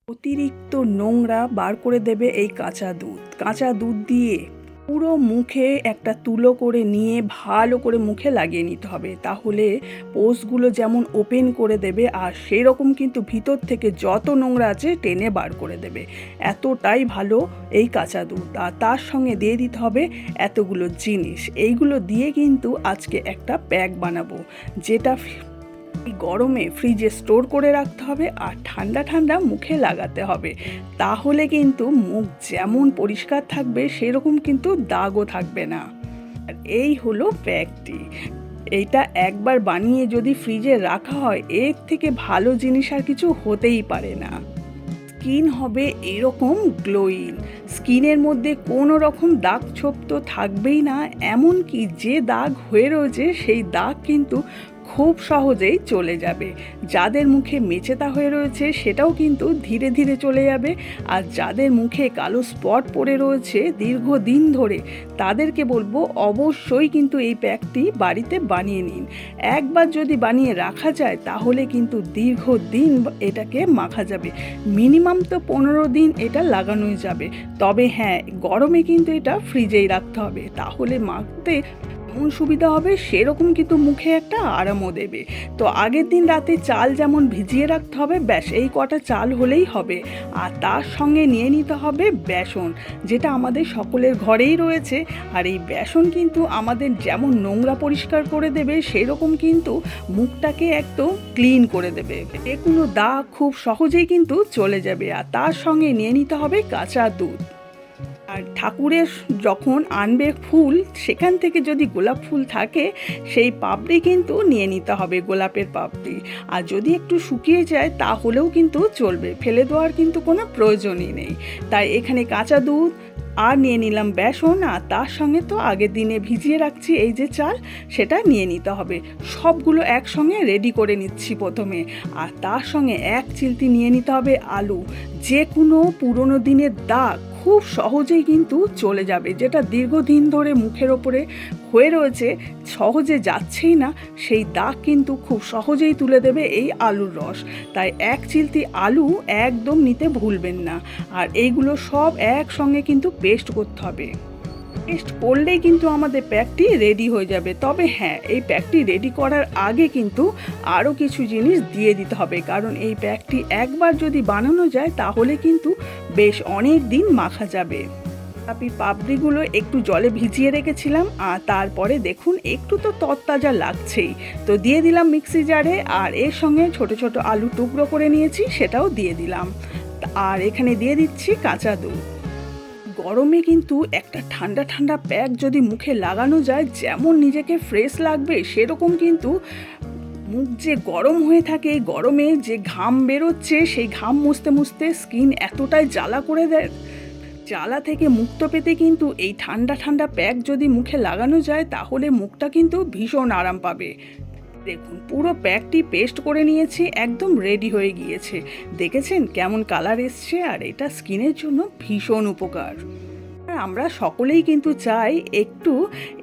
অতিরিক্ত নোংরা বার করে দেবে এই কাঁচা দুধ। কাঁচা দুধ দিয়ে পুরো মুখে একটা তুলো করে নিয়ে ভালো করে মুখে লাগিয়ে নিতে হবে, তাহলে পোষগুলো যেমন ওপেন করে দেবে আর সেই রকম কিন্তু ভিতর থেকে যত নোংরা আছে টেনে বার করে দেবে। এতটাই ভালো এই কাঁচা দুধ। আর তার সঙ্গে দিয়ে দিতে হবে এতগুলো জিনিস। এইগুলো দিয়ে কিন্তু আজকে একটা প্যাক বানাবো, যেটা গরমে ফ্রিজে স্টোর করে রাখতে হবে আর ঠান্ডা ঠান্ডা মুখে লাগাতে হবে। তাহলে কিন্তু মুখ যেমন পরিষ্কার থাকবে সেরকম কিন্তু দাগও থাকবে না। আর এই হলো প্যাকটি। এইটা একবার বানিয়ে যদি ফ্রিজে রাখা হয়, এর থেকে ভালো জিনিস আর কিছু হতেই পারে না। স্কিন হবে এরকম গ্লোয়িং, স্কিনের মধ্যে কোনো রকম দাগ ছোপ তো থাকবেই না, এমনকি যে দাগ হয়ে রয়েছে সেই দাগ কিন্তু খুব সহজেই চলে যাবে। যাদের মুখে মেচেতা হয়ে রয়েছে সেটাও কিন্তু ধীরে ধীরে চলে যাবে। আর যাদের মুখে কালো স্পট পড়ে রয়েছে দীর্ঘদিন ধরে, তাদেরকে বলবো অবশ্যই কিন্তু এই প্যাকটি বাড়িতে বানিয়ে নিন। একবার যদি বানিয়ে রাখা যায় তাহলে কিন্তু দীর্ঘদিন এটাকে মাখা যাবে। মিনিমাম তো 15 দিন এটা লাগানোই যাবে। তবে হ্যাঁ, গরমে কিন্তু এটা ফ্রিজেই রাখতে হবে, তাহলে মাখতে যেমন সুবিধা হবে সেরকম কিন্তু মুখে একটা আরামও দেবে। তো আগের দিন রাতে চাল যেমন ভিজিয়ে রাখতে হবে, ব্যাস এই কটা চাল হলেই হবে। আর তার সঙ্গে নিয়ে নিতে হবে বেসন, যেটা আমাদের সকলের ঘরেই রয়েছে। আর এই বেসন কিন্তু আমাদের যেমন নোংরা পরিষ্কার করে দেবে, সেরকম কিন্তু মুখটাকে একদম ক্লিন করে দেবে। যে কোনো দাগ খুব সহজেই কিন্তু চলে যাবে। আর তার সঙ্গে নিয়ে নিতে হবে কাঁচা দুধ। আর ঠাকুরের যখন আনবে ফুল, সেখান থেকে যদি গোলাপ ফুল থাকে সেই পাপড়ি কিন্তু নিয়ে নিতে হবে, গোলাপের পাপড়ি। আর যদি একটু শুকিয়ে যায় তাহলেও কিন্তু চলবে, ফেলে দেওয়ার কিন্তু কোনো প্রয়োজনই নেই। তাই এখানে কাঁচা দুধ আর নিয়ে নিলাম বেসন, আর তার সঙ্গে তো আগের দিনে ভিজিয়ে রাখছি এই যে চাল, সেটা নিয়ে নিতে হবে। সবগুলো একসঙ্গে রেডি করে নিচ্ছি প্রথমে। আর তার সঙ্গে এক চিলতি নিয়ে নিতে হবে আলু। যে কোনো পুরনো দিনের দাগ খুব সহজেই কিন্তু চলে যাবে, যেটা দীর্ঘদিন ধরে মুখের ওপরে হয়ে রয়েছে, সহজে যাচ্ছেই না, সেই দাগ কিন্তু খুব সহজেই তুলে দেবে এই আলুর রস। তাই এক চিলতি আলু একদম নিতে ভুলবেন না। আর এইগুলো সব একসঙ্গে কিন্তু পেস্ট করতে হবে। পেস্ট করলেই কিন্তু আমাদের প্যাকটি রেডি হয়ে যাবে। তবে হ্যাঁ, এই প্যাকটি রেডি করার আগে কিন্তু আরও কিছু জিনিস দিয়ে দিতে হবে, কারণ এই প্যাকটি একবার যদি বানানো যায় তাহলে কিন্তু বেশ অনেক দিন মাখা যাবে। আমি পাপড়িগুলো একটু জলে ভিজিয়ে রেখেছিলাম, আর তারপরে দেখুন একটু তো তরতাজা লাগছেই, তো দিয়ে দিলাম মিক্সি জারে। আর এর সঙ্গে ছোট ছোট আলু টুকরো করে নিয়েছি, সেটাও দিয়ে দিলাম। আর এখানে দিয়ে দিচ্ছি কাঁচা দুধ। গরমে কিন্তু একটা ঠান্ডা ঠান্ডা প্যাক যদি মুখে লাগানো যায়, যেমন নিজেকে ফ্রেশ লাগবে সেরকম কিন্তু মুখ যে গরম হয়ে থাকে, গরমে যে ঘাম বেরোচ্ছে সেই ঘাম মুছতে মুছতে স্কিন এতটাই জ্বালা করে দেয়। জ্বালা থেকে মুক্ত পেতে কিন্তু এই ঠান্ডা ঠান্ডা প্যাক যদি মুখে লাগানো যায় তাহলে মুখটা কিন্তু ভীষণ আরাম পাবে। দেখুন পুরো প্যাকটি পেস্ট করে নিয়েছি, একদম রেডি হয়ে গিয়েছে। দেখেছেন কেমন কালার এসছে? আর এটা স্কিনের জন্য ভীষণ উপকার। আমরা সকলেই কিন্তু চাই একটু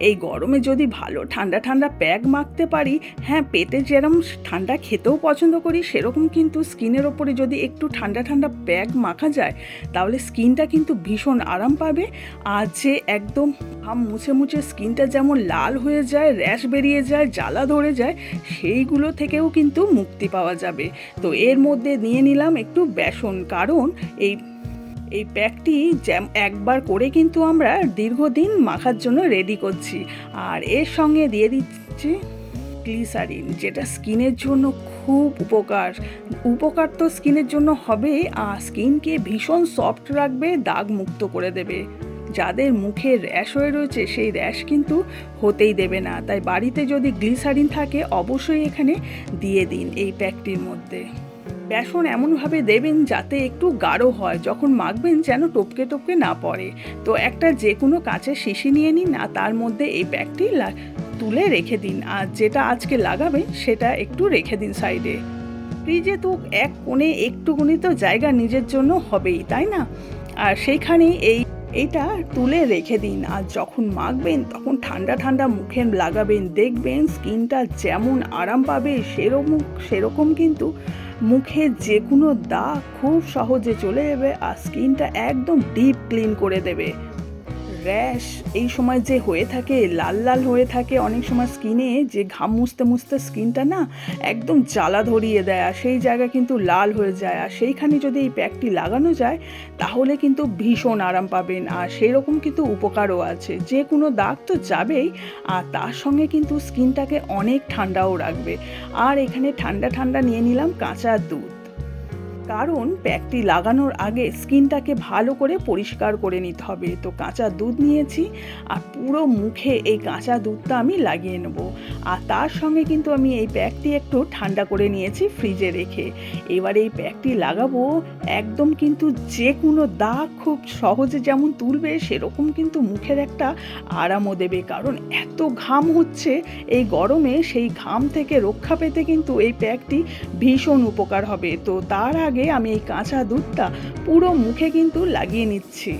এই গরমে যদি ভালো ঠান্ডা ঠান্ডা প্যাক মাখতে পারি। হ্যাঁ, পেটে যেরকম ঠান্ডা খেতেও পছন্দ করি, সেরকম কিন্তু স্কিনের ওপরে যদি একটু ঠান্ডা ঠান্ডা প্যাক মাখা যায় তাহলে স্কিনটা কিন্তু ভীষণ আরাম পাবে। আর যে একদম ঘাম মুছে মুছে স্কিনটা যেমন লাল হয়ে যায়, র্যাশ বেরিয়ে যায়, জ্বালা ধরে যায়, সেইগুলো থেকেও কিন্তু মুক্তি পাওয়া যাবে। তো এর মধ্যে নিয়ে নিলাম একটু বেসন, কারণ এই প্যাকটি একবার করে কিন্তু আমরা দীর্ঘদিন মাখার জন্য রেডি করছি। আর এর সঙ্গে দিয়ে দিচ্ছি গ্লিসারিন, যেটা স্কিনের জন্য খুব উপকার তো স্কিনের জন্য হবে, আর স্কিনকে ভীষণ সফট রাখবে, দাগ মুক্ত করে দেবে। যাদের মুখে র্যাশ হয়ে রয়েছে সেই র্যাশ কিন্তু হতেই দেবে না। তাই বাড়িতে যদি গ্লিসারিন থাকে অবশ্যই এখানে দিয়ে দিন এই প্যাকটির মধ্যে। বেসন এমনভাবে দেবেন যাতে একটু গাঢ় হয়, যখন মাখবেন যেন টপকে টপকে না পড়ে। তো একটা যে কোনো কাঁচের শিশি নিয়ে নিন, আর তার মধ্যে এই প্যাকটি তুলে রেখে দিন। আর যেটা আজকে লাগাবেন সেটা একটু রেখে দিন সাইডে। ফ্রিজে তো এক কোণে একটুকুনি তো জায়গা নিজের জন্য হবেই, তাই না? আর সেইখানেই এইটা তুলে রেখে দিন। আর যখন মাখবেন তখন ঠান্ডা ঠান্ডা মুখে লাগাবেন, দেখবেন স্কিনটা যেমন আরাম পাবে সেরকম কিন্তু মুখে যে কোনো দাগ খুব সহজে চলে যাবে আর স্কিনটা একদম ডিপ ক্লিন করে দেবে। র্যাশ এই সময় যে হয়ে থাকে, লাল লাল হয়ে থাকে অনেক সময় স্কিনে, যে ঘাম মুছতে মুছতে স্কিনটা না একদম জ্বালা ধরিয়ে দেয় আর সেই জায়গা কিন্তু লাল হয়ে যায়, আর সেইখানে যদি এই প্যাকটি লাগানো যায় তাহলে কিন্তু ভীষণ আরাম পাবেন। আর সেই রকম কিন্তু উপকারও আছে, যে কোনো দাগ তো যাবেই আর তার সঙ্গে কিন্তু স্কিনটাকে অনেক ঠান্ডাও রাখবে। আর এখানে ঠান্ডা ঠান্ডা নিয়ে নিলাম কাঁচা দুধ, কারণ প্যাকটি লাগানোর আগে স্কিনটাকে ভালো করে পরিষ্কার করে নিতে হবে। তো কাঁচা দুধ নিয়েছি আর পুরো মুখে এই কাঁচা দুধটা আমি লাগিয়ে নেব। আর তার সঙ্গে কিন্তু আমি এই প্যাকটি একটু ঠান্ডা করে নিয়েছি ফ্রিজে রেখে। এবার এই প্যাকটি লাগাবো, একদম কিন্তু যে কোনো দাগ খুব সহজে যেমন তুলবে সেরকম কিন্তু মুখের একটা আরামও দেবে। কারণ এত ঘাম হচ্ছে এই গরমে, সেই ঘাম থেকে রক্ষা পেতে কিন্তু এই প্যাকটি ভীষণ উপকার হবে। তো তার আগে আমি এই কাঁচা দুধটা পুরো মুখে কিন্তু লাগিয়ে নিচ্ছি।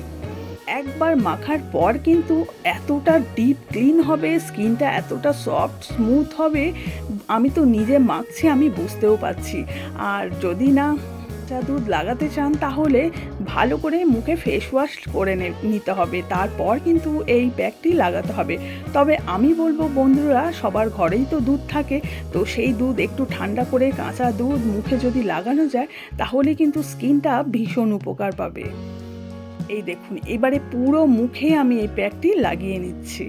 একবার মাখার পর কিন্তু এতটা ডিপ ক্লিন হবে, স্কিনটা এতটা সফট স্মুথ হবে, আমি তো নিজে মাখছি আমি বুঝতেও পারছি। আর যদি না কাঁচা দুধ লাগাতে চান তাহলে ভালো করে মুখে ফেস ওয়াশ করে নিতে হবে, তারপর কিন্তু এই প্যাকটি লাগাতে হবে। তবে আমি বলবো বন্ধুরা, সবার ঘরেই তো দুধ থাকে, তো সেই দুধ একটু ঠান্ডা করে কাঁচা দুধ মুখে যদি লাগানো যায় তাহলে কিন্তু স্কিনটা ভীষণ উপকার পাবে। এই দেখুন, এবারে পুরো মুখে আমি এই প্যাকটি লাগিয়ে নিচ্ছি।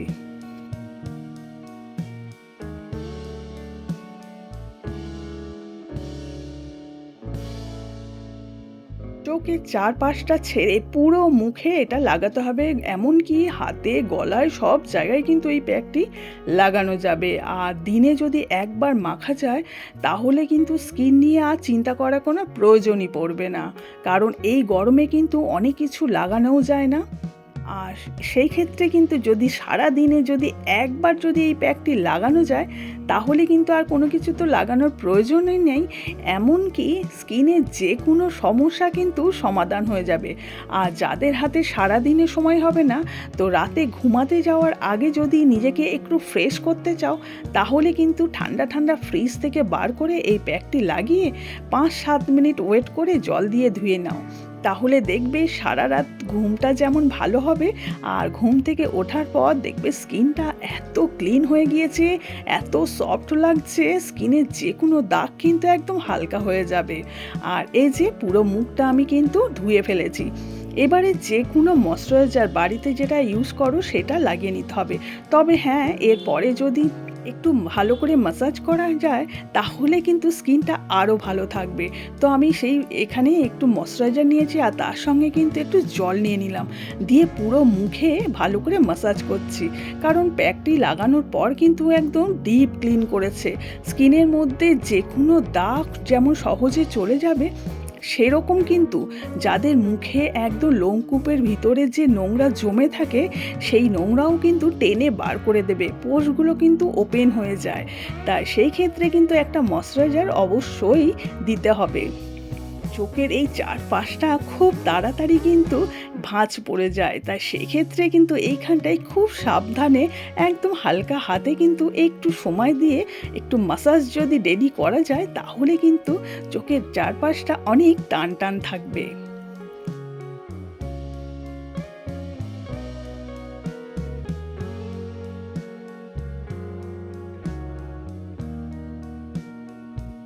চোখের চারপাশটা ছেড়ে পুরো মুখে এটা লাগাতে হবে, এমনকি হাতে, গলায়, সব জায়গায় কিন্তু এই প্যাকটি লাগানো যাবে। আর দিনে যদি একবার মাখা যায় তাহলে কিন্তু স্কিন নিয়ে আর চিন্তা করার কোনো প্রয়োজনই পড়বে না, কারণ এই গরমে কিন্তু অনেক কিছু লাগানোও যায় না। আর সেই ক্ষেত্রে কিন্তু যদি সারা দিনে যদি একবার যদি এই প্যাকটি লাগানো যায় তাহলে কিন্তু আর কোনো কিছু তো লাগানোর প্রয়োজনই নেই, এমনকি স্কিনের যে কোনো সমস্যা কিন্তু সমাধান হয়ে যাবে। আর যাদের হাতে সারা দিনে সময় হবে না, তো রাতে ঘুমাতে যাওয়ার আগে যদি নিজেকে একটু ফ্রেশ করতে চাও তাহলে কিন্তু ঠান্ডা ঠান্ডা ফ্রিজ থেকে বার করে এই প্যাকটি লাগিয়ে 5-7 মিনিট ওয়েট করে জল দিয়ে ধুয়ে নাও, তাহলে দেখবে সারা রাত ঘুমটা যেমন ভালো হবে আর ঘুম থেকে ওঠার পর দেখবে স্কিনটা এত ক্লিন হয়ে গিয়েছে, এত সফট লাগছে, স্কিনের যে কোনো দাগ কিন্তু একদম হালকা হয়ে যাবে। আর এই যে পুরো মুখটা আমি কিন্তু ধুয়ে ফেলেছি। এবারে যে কোনো ময়শ্চারাইজার বাড়িতে যেটা ইউজ করো সেটা লাগিয়ে নিতে হবে। তবে হ্যাঁ, এরপরে যদি একটু ভালো করে ম্যাসাজ করা যায় তাহলে কিন্তু স্কিনটা আরও ভালো থাকবে। তো আমি এখানে একটু ময়শ্চারাইজার নিয়েছি আর তার সঙ্গে কিন্তু একটু জল নিয়ে নিলাম, দিয়ে পুরো মুখে ভালো করে ম্যাসাজ করছি, কারণ প্যাকটি লাগানোর পর কিন্তু একদম ডিপ ক্লিন করেছে। স্কিনের মধ্যে যে কোনো দাগ যেমন সহজে চলে যাবে, সেরকম কিন্তু যাদের মুখে একদম লোমকূপের ভিতরে যে নোংরা জমে থাকে সেই নোংরাও কিন্তু টেনে বার করে দেবে, পোরগুলো কিন্তু ওপেন হয়ে যায়। তাই সেই ক্ষেত্রে কিন্তু একটা ময়শ্চারাইজার অবশ্যই দিতে হবে। চোখের এই চারপাশটা খুব তাড়াতাড়ি কিন্তু ভাঁজ পড়ে যায়, তাই সেক্ষেত্রে কিন্তু এইখানটায় খুব সাবধানে একদম হালকা হাতে কিন্তু একটু সময় দিয়ে একটু ম্যাসাজ যদি ডেলি করা যায় তাহলে কিন্তু চোখের চারপাশটা অনেক টান টান থাকবে।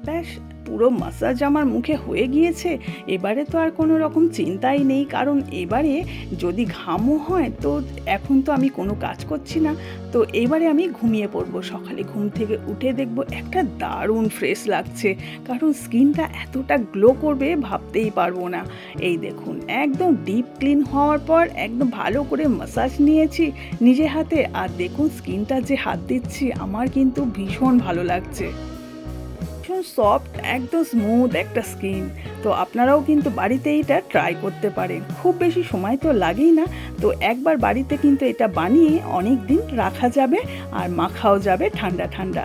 ব্যাস, পুরো ম্যাসাজ আমার মুখে হয়ে গিয়েছে। এবারে তো আর কোনো রকম চিন্তাই নেই, কারণ এবারে যদি ঘামও হয় তো এখন তো আমি কোনো কাজ করছি না, তো এবারে আমি ঘুমিয়ে পড়বো। সকালে ঘুম থেকে উঠে দেখবো একটা দারুণ ফ্রেশ লাগছে, কারণ স্কিনটা এতটা গ্লো করবে ভাবতেই পারবো না। এই দেখুন, একদম ডিপ ক্লিন হওয়ার পর একদম ভালো করে ম্যাসাজ নিয়েছি নিজে হাতে, আর দেখুন স্কিনটা যে হাত দিচ্ছি আমার কিন্তু ভীষণ ভালো লাগছে, ভীষণ সফট, একদম স্মুথ একটা স্কিন। তো আপনারাও কিন্তু বাড়িতে এটা ট্রাই করতে পারেন, খুব বেশি সময় তো লাগেই না। তো একবার বাড়িতে কিন্তু এটা বানিয়ে অনেক দিন রাখা যাবে আর মাখাও যাবে ঠান্ডা ঠান্ডা।